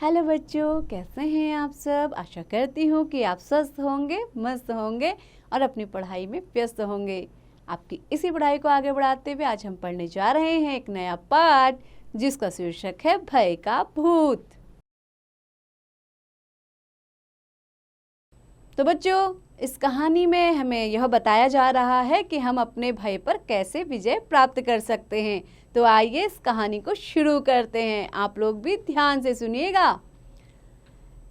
Hello बच्चों, कैसे हैं आप सब। आशा करती हूँ कि आप स्वस्थ होंगे, मस्त होंगे और अपनी पढ़ाई में व्यस्त होंगे। आपकी इसी पढ़ाई को आगे बढ़ाते हुए आज हम पढ़ने जा रहे हैं एक नया पाठ जिसका शीर्षक है भय का भूत। तो बच्चों, इस कहानी में हमें यह बताया जा रहा है कि हम अपने भय पर कैसे विजय प्राप्त कर सकते हैं। तो आइए इस कहानी को शुरू करते हैं। आप लोग भी ध्यान से सुनिएगा।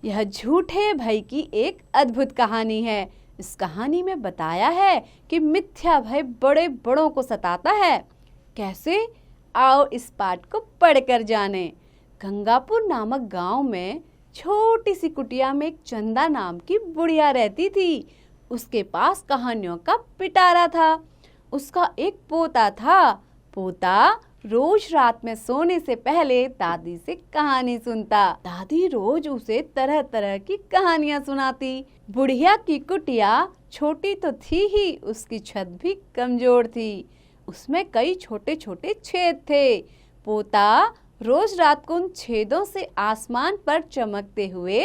यह झूठे भय की एक अद्भुत कहानी है। इस कहानी में बताया है कि मिथ्या भय बड़े बड़ों को सताता है। कैसे? आओ इस पाठ को पढ़कर जाने। गंगापुर नामक गांव में छोटी सी कुटिया में एक चंदा नाम की बुढ़िया रहती थी। उसके पास कहानियों का पिटारा था। उसका एक पोता था। पोता रोज रात में सोने से पहले दादी से कहानी सुनता। दादी रोज उसे तरह तरह की कहानियां सुनाती। बुढ़िया की कुटिया छोटी तो थी ही, उसकी छत भी कमजोर थी। उसमें कई छोटे छोटे छेद थे। पोता रोज रात को उन छेदों से आसमान पर चमकते हुए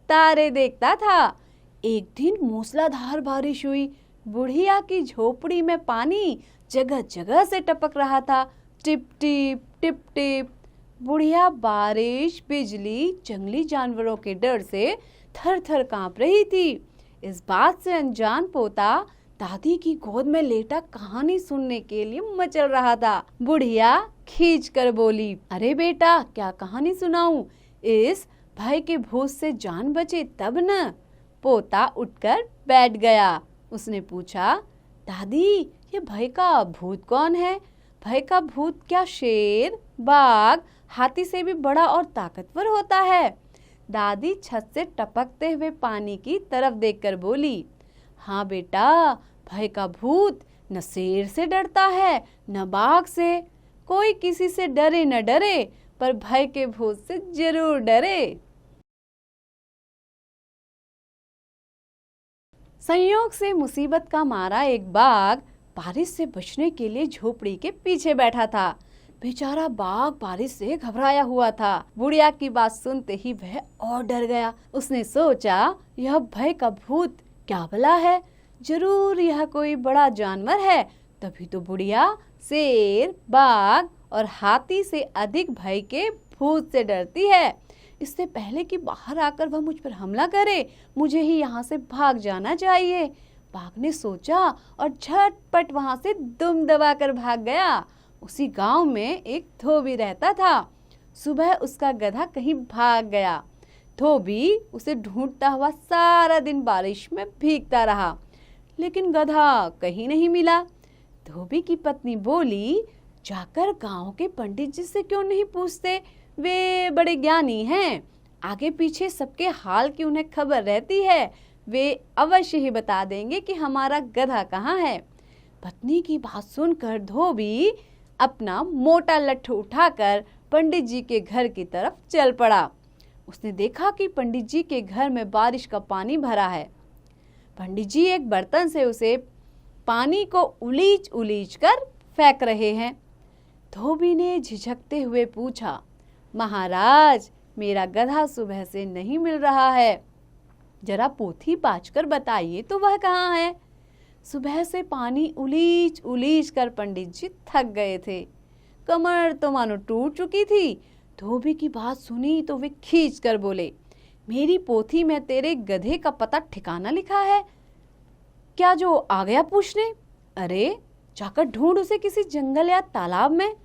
तारे देखता था। एक दिन मूसलाधार बारिश हुई। बुढ़िया की झोपड़ी में पानी जगह जगह से टपक रहा था। Tip tip tip tip. बुढ़िया बारिश, बिजली, जंगली जानवरों के डर से थर थर कांप रही थी। इस बात से अनजान पोता दादी की गोद में लेटा कहानी सुनने के लिए मचल रहा था। बुढ़िया खींच कर बोली, अरे बेटा, क्या कहानी सुनाऊं? इस भय के भूत से जान बचे तब न। पोता उठकर बैठ गया। उसने पूछा, दादी, ये भय का भूत कौन है? भय का भूत क्या शेर, बाघ, हाथी से भी बड़ा और ताकतवर होता है? दादी छत से टपकते हुए पानी की तरफ देखकर बोली, हाँ बेटा, भय का भूत न शेर से डरता है न बाघ से। कोई किसी से डरे न डरे, पर भय के भूत से जरूर डरे। संयोग से मुसीबत का मारा एक बाघ बारिश से बचने के लिए झोपड़ी के पीछे बैठा था। बेचारा बाघ बारिश से घबराया हुआ था। बुढ़िया की बात सुनते ही वह और डर गया। उसने सोचा, यह भय का भूत क्या भला है? जरूर यह कोई बड़ा जानवर है। तभी तो बुढ़िया शेर, बाघ और हाथी से अधिक भय के भूत से डरती है। इससे पहले कि बाहर आकर वह मुझ पर हमला करे, मुझे ही यहाँ से भाग जाना चाहिए। बाघ ने सोचा और झटपट वहां से दुम दबाकर भाग गया। उसी गांव में एक धोबी रहता था। सुबह उसका गधा कहीं भाग गया। धोबी उसे ढूंढता हुआ सारा दिन बारिश में भीगता रहा, लेकिन गधा कहीं नहीं मिला। धोबी की पत्नी बोली, जाकर गांव के पंडित जी से क्यों नहीं पूछते? वे बड़े ज्ञानी हैं। आगे पीछे सबके हाल की उन्हें खबर रहती है। वे अवश्य ही बता देंगे कि हमारा गधा कहाँ है। पत्नी की बात सुनकर धोबी अपना मोटा लट्ठू उठाकर पंडित जी के घर की तरफ चल पड़ा। उसने देखा कि पंडित जी के घर में बारिश का पानी भरा है। पंडित जी एक बर्तन से उसे पानी को उलीच उलीच कर फेंक रहे हैं। धोबी ने झिझकते हुए पूछा, महाराज, मेरा गधा सुबह से नहीं मिल रहा है। जरा पोथी पाँचकर बताइए तो वह कहाँ है? सुबह से पानी उलीच उलीच कर पंडित जी थक गए थे। कमर तो मानो टूट चुकी थी। धोबी की बात सुनी तो वे खींच कर बोले, मेरी पोथी में तेरे गधे का पता ठिकाना लिखा है क्या जो आ गया पूछने? अरे जाकर ढूंढ उसे किसी जंगल या तालाब में।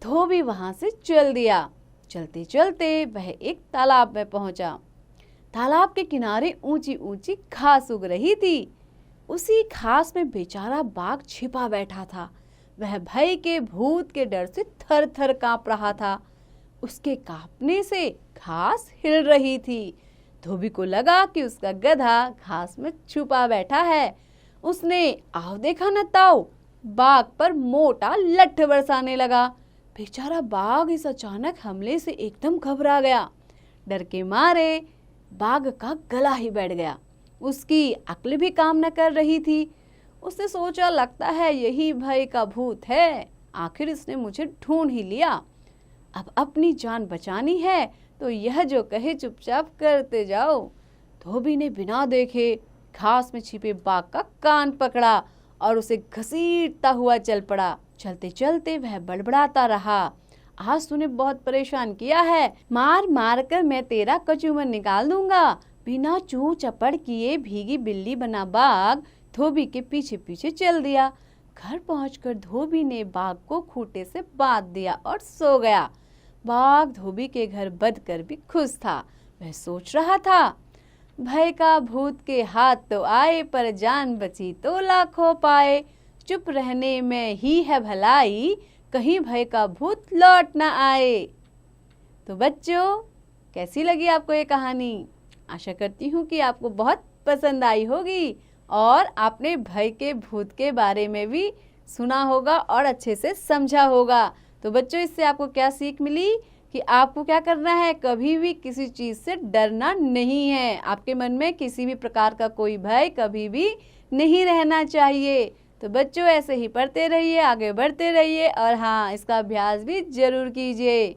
धोबी वहां से चल दिया। चलते चलते वह एक तालाब में पहुंचा। तालाब के किनारे ऊंची ऊंची घास उग रही थी। उसी घास में बेचारा बाघ छिपा बैठा था। वह भय के भूत के डर से थर थर कांप रहा था। उसके कांपने से घास हिल रही थी। धोबी को लगा कि उसका गधा घास में छुपा बैठा है। उसने आओ देखा न ताओ बाघ पर मोटा लट्ठ बरसाने लगा। बेचारा बाघ इस अचानक हमले से एकदम घबरा गया। डर के मारे बाघ का गला ही बैठ गया। उसकी अक्ल भी काम न कर रही थी। उसने सोचा, लगता है यही भय का भूत है। आखिर इसने मुझे ढूंढ ही लिया। अब अपनी जान बचानी है तो यह जो कहे चुपचाप करते जाओ। धोबी ने बिना देखे घास में छिपे बाघ का कान पकड़ा और उसे घसीटता हुआ चल पड़ा। चलते चलते वह बड़बड़ाता रहा, आज तूने बहुत परेशान किया है, मार मार कर मैं तेरा कचूमर निकाल दूंगा। बिना चू चपड़ किए भीगी बिल्ली बना बाघ धोबी के पीछे पीछे चल दिया। घर पहुंचकर धोबी ने बाघ को खूंटे से बांध दिया और सो गया। बाघ धोबी के घर बंद कर भी खुश था। वह सोच रहा था, भय का भूत के हाथ तो आए, पर जान बची तो लाखों पाए। चुप रहने में ही है भलाई, कहीं भय का भूत लौट ना आए। तो बच्चों, कैसी लगी आपको ये कहानी? आशा करती हूँ कि आपको बहुत पसंद आई होगी और आपने भय के भूत के बारे में भी सुना होगा और अच्छे से समझा होगा। तो बच्चों, इससे आपको क्या सीख मिली कि आपको क्या करना है, कभी भी किसी चीज़ से डरना नहीं है। आपके मन में किसी भी प्रकार का कोई भय कभी भी नहीं रहना चाहिए। तो बच्चों, ऐसे ही पढ़ते रहिए, आगे बढ़ते रहिए और हाँ, इसका अभ्यास भी जरूर कीजिए।